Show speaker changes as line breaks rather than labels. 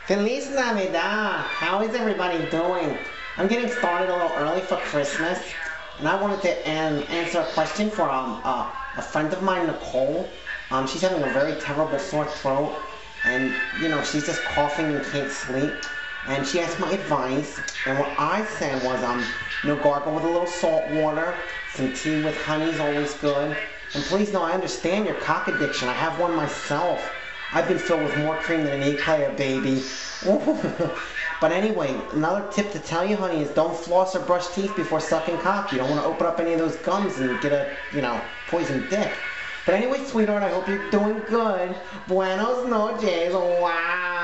Feliz Navidad! How is everybody doing? I'm getting started a little early for Christmas, and I wanted to answer a question for a friend of mine, Nicole. She's having a very terrible sore throat, and she's just coughing and can't sleep. And she asked my advice, and what I said was, gargle with a little salt water. Some tea with honey is always good. And please know I understand your cock addiction. I have one myself. I've been filled with more cream than an eclair, baby. But anyway, another tip to tell you, honey, is don't floss or brush teeth before sucking cock. You don't want to open up any of those gums and get a, poison dick. But anyway, sweetheart, I hope you're doing good. Buenos noches. Wow.